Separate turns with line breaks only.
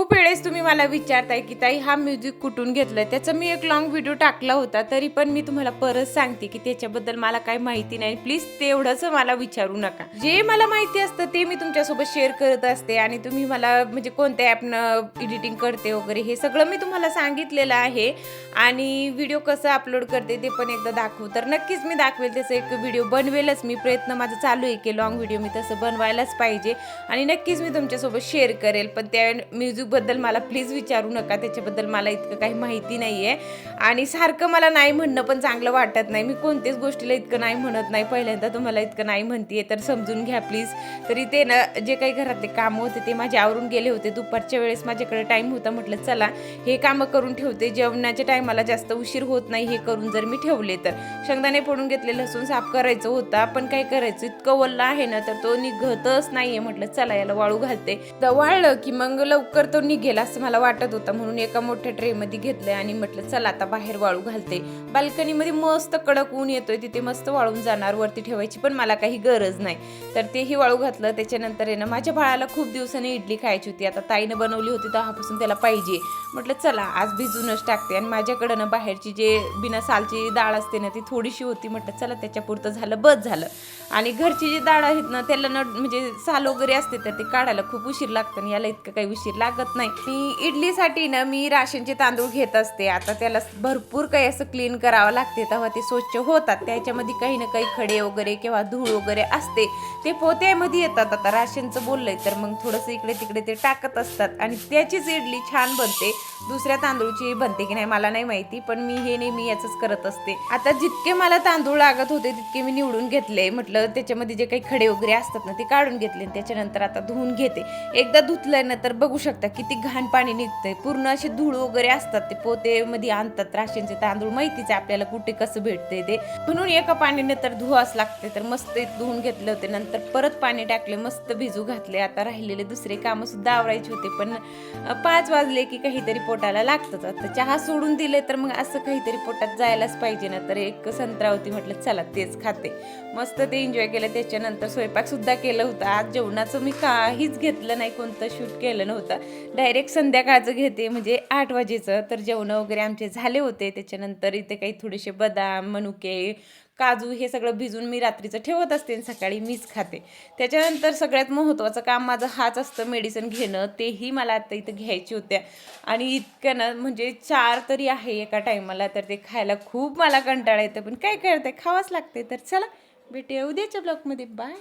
खूप वेळेस तुम्ही मला विचारताय की ताई हा म्युझिक कुठून घेतलाय. त्याचा मी एक लॉंग व्हिडिओ टाकला होता, तरी पण मी तुम्हाला परत सांगते की त्याच्याबद्दल मला काही माहिती नाही. प्लीज तेवढंच मला विचारू नका. जे मला माहिती असतं ते मी तुमच्यासोबत शेअर करत असते आणि तुम्ही मला म्हणजे कोणत्या ॲपनं एडिटिंग करते वगैरे हे सगळं मी तुम्हाला सांगितलेलं आहे आणि व्हिडिओ कसं अपलोड करते ते पण एकदा दाखवू. तर नक्कीच मी दाखवेल, त्याचा एक व्हिडिओ बनवेलच मी. प्रयत्न माझा चालू आहे की लॉंग व्हिडिओ मी तसं बनवायलाच पाहिजे आणि नक्कीच मी तुमच्यासोबत शेअर करेल. पण त्या म्युझिकबद्दल मला प्लीज विचारू नका, त्याच्याबद्दल मला इतकं काही माहिती नाही आहे आणि सारखं मला नाही म्हणणं पण चांगलं वाटत नाही. मी कोणत्याच गोष्टीला इतकं नाही म्हणत नाही. पहिल्यांदा तुम्हाला इतकं नाही म्हणते तर समजून घ्या प्लीज. तरी ते ना जे काही घरातले कामं होते ते माझे आवरून गेले होते. दुपारच्या वेळेस माझ्याकडे टाईम होता, म्हटलं चला हे कामं करून ठेवते. जेवणाच्या टायमाला जास्त उशीर होत नाही हे करून जर मी ठेवले तर. शेंगदाणे फोडून घेतले, लसूण साफ करायचं होता पण काय करायचं, इतकं वल्ला आहे ना तर तो निघतच नाहीये. म्हटलं चला याला वाळू घालते. तर वाळलं की मग लवकर तो निघेल असं मला वाटत होतं, म्हणून एका मोठ्या ट्रे मध्ये घेतलंय आणि म्हटलं चला आता बाहेर वाळू घालते. बाल्कनीमध्ये मस्त कडक ऊन येतोय, तिथे मस्त वाळून जाणार. वरती ठेवायची पण मला काही गरज नाही. तर तेही वाळू घातलं. त्याच्यानंतर आहे ना माझ्या बाळाला खूप दिवसांनी इडली खायची होती. आता ताईनं बनवली होती तेव्हापासून त्याला पाहिजे. म्हटलं चला आज भिजूनच टाकते. आणि माझ्याकडं ना बाहेरची जे बिना सालची डाळ असते ना ती थोडीशी होती. म्हटलं चला त्याच्यापुरतं झालं बस झालं. आणि घरची जी डाळ आहेत ना त्याला ना म्हणजे साल वगैरे असते तर ते काढायला खूप उशीर लागतं आणि याला इतकं काही उशीर लागत नाही. मी इडलीसाठी ना मी राशनचे तांदूळ घेत असते. आता त्याला भरपूर काही असं क्लीन करावं लागते तेव्हा ते स्वच्छ होतात. त्याच्यामध्ये काही ना काही खडे वगैरे किंवा धूळ वगैरे असते ते पोत्यामध्ये येतात. आता राशनचं बोललंय तर मग थोडंसं इकडे तिकडे ते टाकत असतात आणि त्याचीच इडली छान बनते. दुसऱ्या तांदूळची बनते की नाही मला नाही माहिती, पण मी हे नेहमी याचंच करत असते. आता जितके मला तांदूळ लागत होते तितके मी निवडून घेतले. म्हटलं त्याच्यामध्ये जे काही खडे वगैरे असतात ना ते काढून घेतले. त्याच्यानंतर आता धुवून घेते. एकदा धुतलंय ना तर बघू शकता किती घाण पाणी निघतंय. पूर्ण असे धूळ वगैरे असतात ते पोतेमध्ये आणतात राशनचे तांदूळ. माहितीच आहे आपल्याला कुठे कसं भेटते ते, म्हणून एका पाण्याने तर धुवाच लागते. तर मस्त धुवून घेतले होते. नंतर परत पाणी टाकले, मस्त भिजू घातले. आता राहिलेले दुसरे कामं सुद्धा आवरायचे होते पण 5 वाजले की काहीतरी पोटाला लागतच. आता चहा सोडून दिले तर मग असं काहीतरी पोटात जायलाच पाहिजे ना. तर एक संत्रा होती, म्हटलं चला तेच खाते. मस्त ते एन्जॉय केलं. त्याच्यानंतर स्वयंपाक सुद्धा केलं होतं. आज जेवणाचं मी काहीच घेतलं नाही, कोणतं शूट केलं नव्हतं. डायरेक्ट संध्याकाळचं घेते म्हणजे 8 वाजेचं. तर जेवणं वगैरे आमचे झाले होते. त्याच्यानंतर इथे काही थोडेसे बदाम, मनुके, काजू हे सगळं भिजून मी रात्रीचं ठेवत असते आणि सकाळी मीच खाते. त्याच्यानंतर सगळ्यात महत्त्वाचं काम माझं हाच असतं मेडिसिन घेणं. तेही मला आता इथं घ्यायची होत्या आणि इतकं ना म्हणजे 4 तरी आहे एका टायमाला. तर ते खायला खूप मला कंटाळा येतं पण काय करते, खावंच लागते. तर चला भेटूया उद्याच्या ब्लॉगमध्ये. बाय.